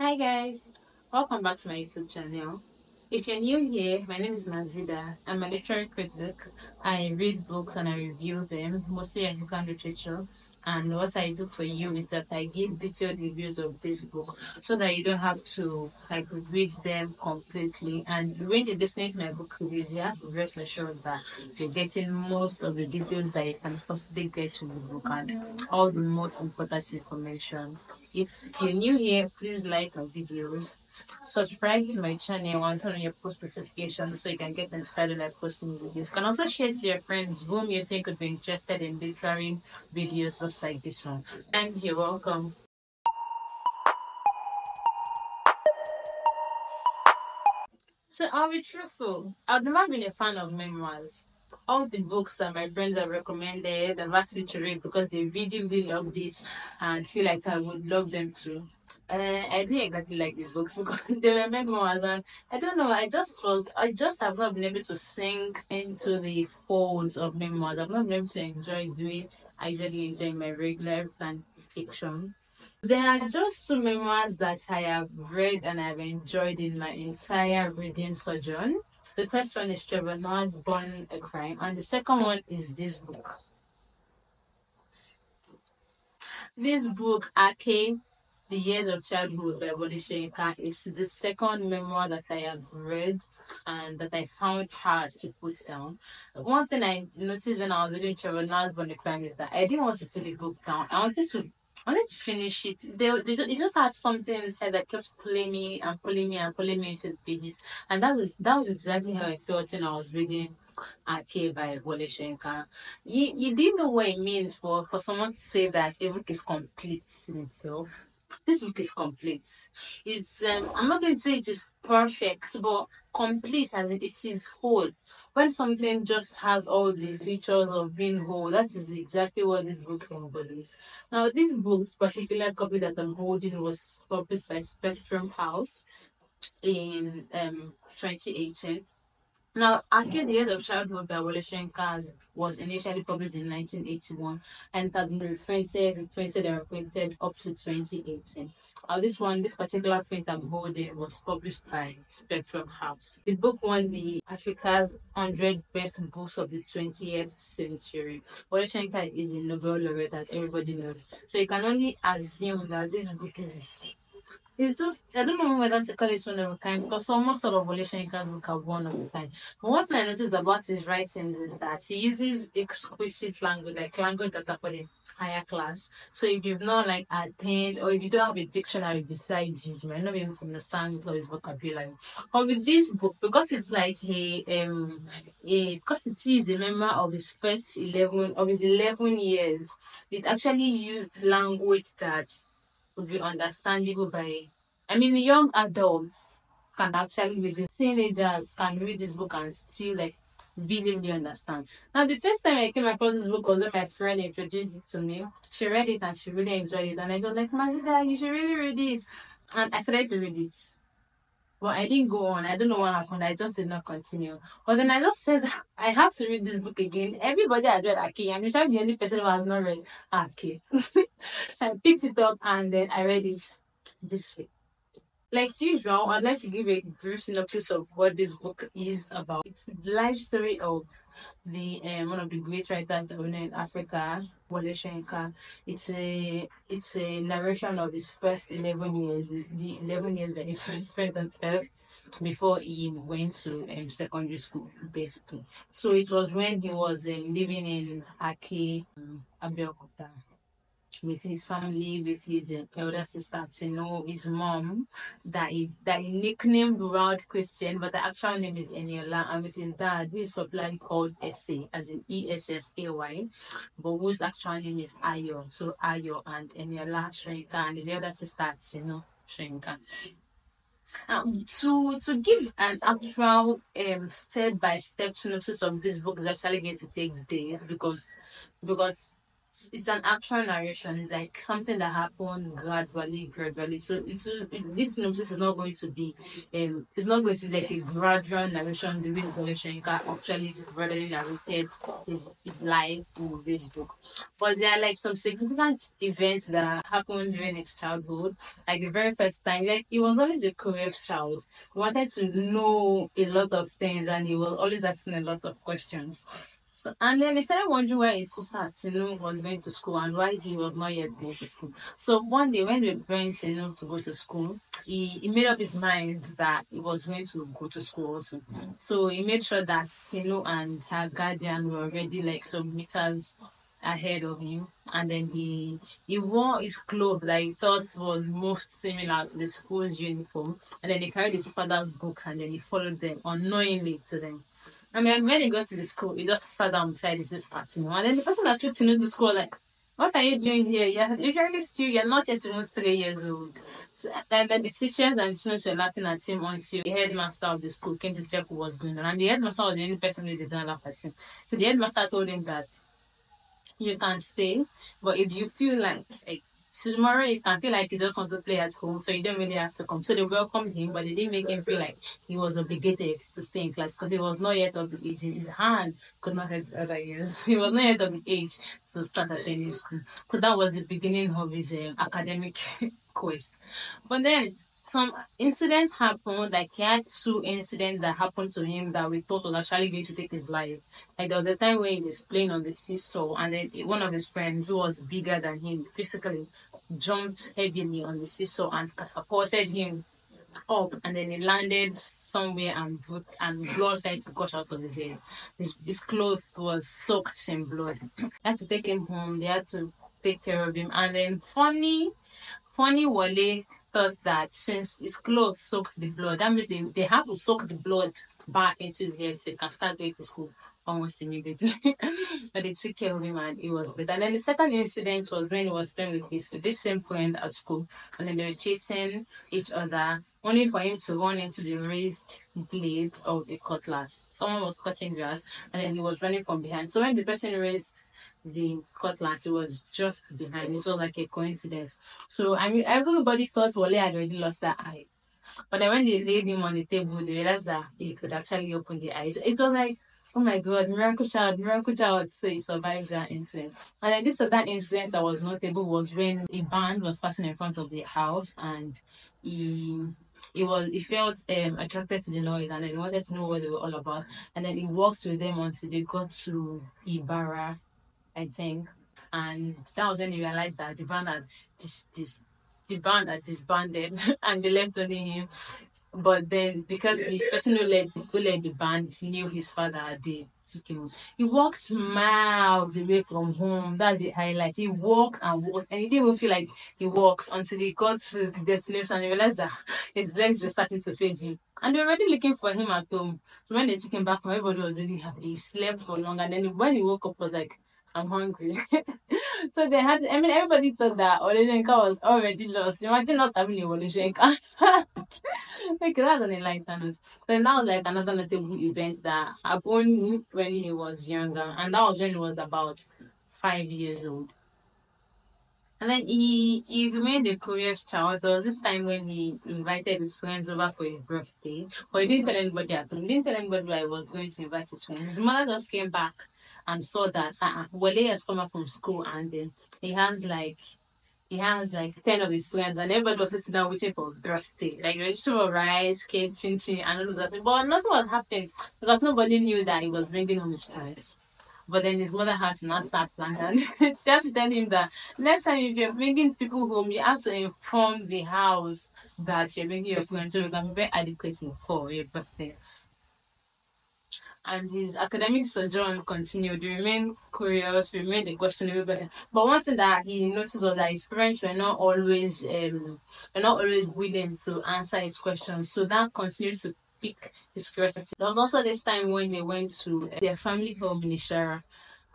Hi guys, welcome back to my YouTube channel. If you're new here, my name is Mazida. I'm a literary critic. I read books and I review them, mostly African literature. And what I do for you is that I give detailed reviews of this book so that you don't have to read them completely. And when you're listening to my book reviews, you have to rest assured that you're getting most of the details that you can possibly get from the book and all the most important information. If you're new here, please like my videos, subscribe to my channel, and turn on your post notifications so you can get notified when I post new videos. You can also share to your friends whom you think would be interested in literary videos just like this one. And you're welcome. So I'll be truthful. I've never been a fan of memoirs. All the books that my friends have recommended, I've asked me to read because they really love this and feel like I would love them too. I didn't exactly like the books because they were memoirs, and I don't know. I just have not been able to sink into the folds of memoirs. I've not been able to enjoy the way I really enjoy my regular fan fiction. There are just two memoirs that I have read and I've enjoyed in my entire reading sojourn. The first one is Trevor Noah's Born a Crime, and the second one is this book. This book, Ake, The Years of Childhood by Wole Soyinka, is the second memoir that I have read and that I found hard to put down. One thing I noticed when I was reading Trevor Noah's Born a Crime is that I didn't want to put the book down. I wanted to finish it. It just had something inside that kept pulling me and pulling me and pulling me into the pages. And that was exactly how I felt when I was reading Ake by Wole Soyinka. You didn't know what it means for someone to say that a book is complete in itself. This book is complete. It's I'm not going to say it is perfect, but complete as it is whole. When something just has all the features of being whole, that is exactly what this book embodies. Now, this book's particular copy that I'm holding was published by Spectrum House in 2018. Now, Ake, the End of Childhood by Wole Soyinka was initially published in 1981 and it has been reprinted up to 2018. This particular print I'm holding was published by Spectrum House. The book won the Africa's 100 Best Books of the 20th Century. Wole Soyinka is a Nobel laureate, as everybody knows. So you can only assume that this book is it's just I don't know whether to call it one of a kind because almost all of Wole Soyinka's book are one of a kind. But one thing I noticed about his writings is that he uses exquisite language, like language that are for the higher class. So if you've not attained or if you don't have a dictionary beside you, you might not be able to understand all his vocabulary. But with this book, because it's like because it is a member of his 11 years, it actually used language that would be understandable by, I mean, young adults can actually read this. Teenagers can read this book and still really understand. Now, the first time I came across this book was when my friend introduced it to me. She read it and she really enjoyed it, and I was like, Mazida, you should really read it. And I started to read it. But I didn't go on. I don't know what happened. I just did not continue. But then I just said, I have to read this book again. Everybody has read Aki. I'm sure the only person who has not read Aki. So I picked it up and then I read it this week. Like usual, I'd like to give a brief synopsis of what this book is about. It's the life story of the one of the great writers that we know in Africa, Wole Soyinka. It's a narration of his first 11 years, the 11 years that he first spent on Earth before he went to secondary school, basically. So it was when he was living in Aki, Abeokuta with his family, with his elder sister, to know his mom, that he nicknamed World Christian, but the actual name is Eniola, and with his dad, who is popularly called Essay, as in Essaay, but whose actual name is Ayo. So Ayo and Eniola Soyinka, and his elder sister, Tino Soyinka. To give an actual step by step synopsis of this book is actually going to take days because it's an actual narration. It's like something that happened gradually. So this synopsis is not going to be it's not going to be like a gradual narration the way Wole Soyinka actually gradually narrated his life in this book. But there are like some significant events that happened during his childhood. Like the very first time, like he was always a curious child. He wanted to know a lot of things and he was always asking a lot of questions. So, and then he started wondering why his sister Tinu was going to school and why he was not yet going to school. So one day when they were preparing Tinu to go to school, he made up his mind that he was going to go to school also. So he made sure that Tinu and her guardian were already like some meters ahead of him, and then he wore his clothes that he thought was most similar to the school's uniform, and then he carried his father's books and then he followed them unknowingly to them. And then when he got to the school, he just sat down beside his sister, and then the person that took Tinu to school like, what are you doing here? You're usually still, you're not yet even 3 years old. So, and then the teachers and students were laughing at him until the headmaster of the school came to check what was going on. And the headmaster was the only person who did not laugh at him. So the headmaster told him that you can stay, but if you feel like tomorrow you can feel like you just want to play at home, so you don't really have to come. So they welcomed him, but they didn't make him feel like he was obligated to stay in class because he was not yet of the age. His hand could not help the other years. He was not yet of the age to start attending school. So that was the beginning of his academic quest. But then some incident happened, like he had two incidents that happened to him that we thought was actually going to take his life. Like there was a time when he was playing on the seesaw, and then one of his friends who was bigger than him physically jumped heavily on the seesaw and catapulted him up, and then he landed somewhere and blood started to gush out of his head. His clothes was soaked in blood. They had to take him home. They had to take care of him, and then funny Wole thought that since his clothes soaked the blood, that means they have to soak the blood back into the hair so he can start going to school almost immediately. But they took care of him and it was better. And then the second incident was when he was playing with this same friend at school, and then they were chasing each other only for him to run into the raised blade of the cutlass. Someone was cutting grass and then he was running from behind. So when the person raised the cutlass, it was just behind. It was like a coincidence. So I mean, everybody thought Wole had already lost that eye, but then when they laid him on the table, they realized that he could actually open the eyes. It was like, oh my God, miracle child, miracle child. So he survived that incident. And then this other incident that was notable was when a band was passing in front of the house, and he he felt attracted to the noise, and then he wanted to know what they were all about. And then he walked with them until they got to Ibarra, I think. And that was when he realized that the band had disbanded and they left only him. But then because the person who led the band knew his father had took him. He walked miles away from home. That's the highlight. He walked and walked, and he didn't even feel like he walked until he got to the destination and he realized that his legs were starting to fail him. And they were already looking for him at home. So when they took him back home, everybody was really happy. He slept for long, and then when he woke up, was like, I'm hungry. So they had, I mean, everybody thought that Wole Soyinka was already lost. Imagine not having a Wole Soyinka. Like that's an enlightenment. Then that was like another notable event that happened when he was younger, and that was when he was about 5 years old. And then he remained a curious child. There was this time when he invited his friends over for his birthday, but he didn't tell anybody at home. He didn't tell anybody why he was going to invite his friends. His mother just came back and saw that Wole has come back from school, and then he has like he has like 10 of his friends, and everybody was sitting down waiting for birthday. Like vegetable rice, cake, chin chin, and all that. But nothing was happening because nobody knew that he was bringing home his friends. But then his mother had to now start planning. She had to tell him that next time if you're bringing people home, you have to inform the house that you're bringing your friends so you can prepare adequately for your birthday. And his academic sojourn continued. He remained curious, he remained a questionable person. But one thing that he noticed was that his parents were not always willing to answer his questions. So that continued to pique his curiosity. There was also this time when they went to their family home in Ishara,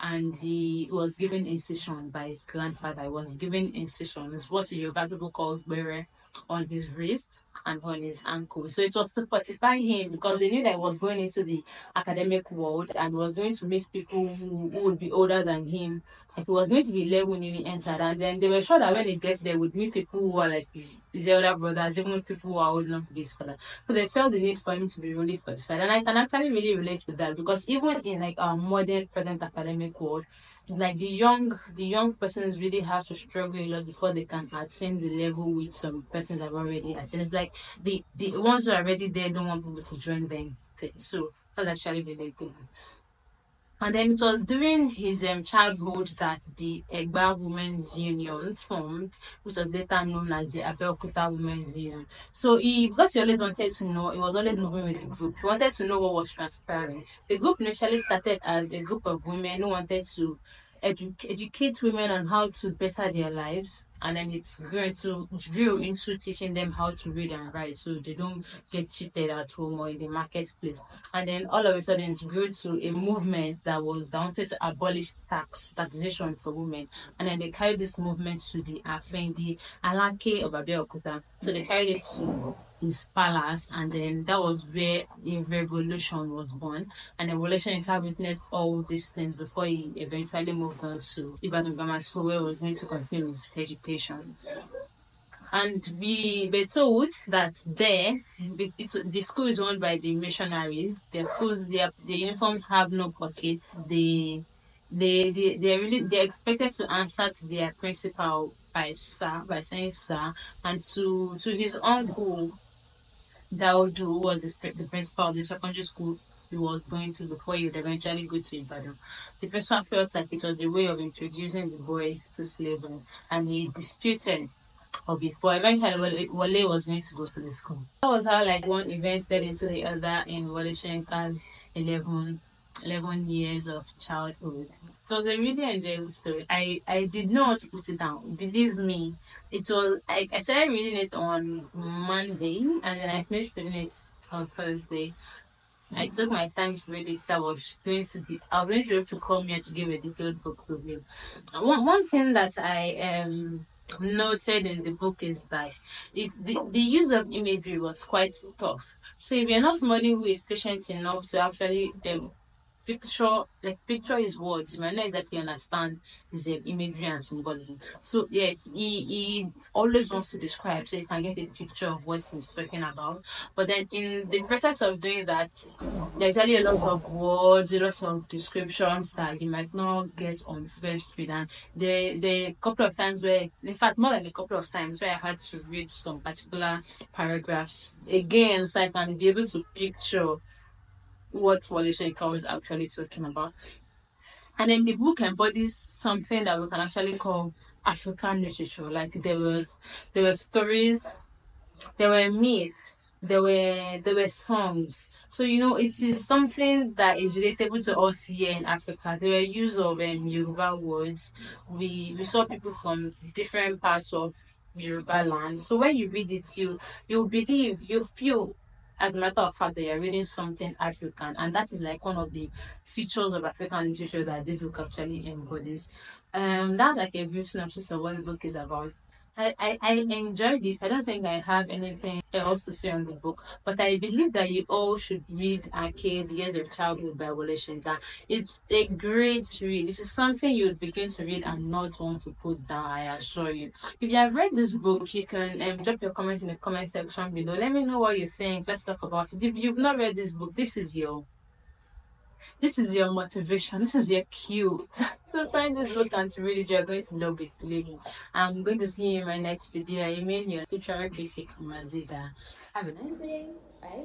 and he was given incision by his grandfather. He was given incision. It's what Yoruba people call bere on his wrist and on his ankle. So it was to fortify him because they knew that he was going into the academic world and was going to meet people who would be older than him. Like he was going to be 11 when he entered, and then they were sure that when he gets there, he would meet people who are like his elder brothers, even people who are old enough to be his father. So they felt the need for him to be really fortified. And I can actually really relate with that because even in like our modern present academic world, like the young persons really have to struggle a lot before they can attain the level which some persons have already attained. It's like the ones who are already there don't want people to join them. So that's actually really good. And then it was during his childhood that the Egba Women's Union formed, which was later known as the Abeokuta Women's Union. So because he always wanted to know, he was always moving with the group. He wanted to know what was transpiring. The group initially started as a group of women who wanted to educate women on how to better their lives, and then it grew into teaching them how to read and write, so they don't get cheated at home or in the marketplace. And then all of a sudden, it grew to a movement that wanted to abolish taxation for women. And then they carried this movement to the Afendi Alake of Abeokuta. So they carried it to his palace, and then that was where a revolution was born. And the revolution had witnessed all these things before he eventually moved on to Ibadan Grammar School, where he was going to continue his education. And we were told that the school is owned by the missionaries. Their uniforms have no pockets. They're expected to answer to their principal by sir, by saying sir, and to his uncle Daudu, who was the principal of the secondary school he was going to before he would eventually go to Ibadan. The principal felt like it was a way of introducing the boys to slavery, and he disputed of it. But eventually, Wale was going to go to the school. That was how like one event led into the other in Wole Soyinka's 11 years of childhood. It was a really enjoyable story. I did not want to put it down. Believe me, I started reading it on Monday and then I finished reading it on Thursday. I took my time to read it. So I was going to be able to come here to give a detailed book review. One thing that I noted in the book is that the use of imagery was quite tough. So if you're not somebody who is patient enough to actually picture his words, you might not exactly understand his imagery and symbolism. So yes, he always wants to describe so you can get a picture of what he's talking about. But then in the process of doing that, there's actually a lot of words, a lot of descriptions that you might not get on first read. And the couple of times where, in fact, more than a couple of times where I had to read some particular paragraphs again so I can be able to picture what Wole Soyinka was actually talking about. And then the book embodies something that we can actually call African literature. Like there were stories, there were myths, there were songs. So it is something that is relatable to us here in Africa. There were use of Yoruba words. We saw people from different parts of Yoruba land. So when you read it, you believe, you feel, as a matter of fact, that you're reading something African, and that is like one of the features of African literature that this book actually embodies. That's like a brief synopsis of what the book is about. I enjoyed this. I don't think I have anything else to say on the book, but I believe that you all should read Arcade Years of Childhood by Wole Soyinka. It's a great read. This is something you would begin to read and not want to put down, I assure you. If you have read this book, you can drop your comments in the comment section below. Let me know what you think. Let's talk about it. If you've not read this book, this is your motivation. This is your cue. So find this book and to read it. You're going to love it, believe me. I'm going to see you in my next video. I mean your future critic Mazida. Have a nice day. Bye.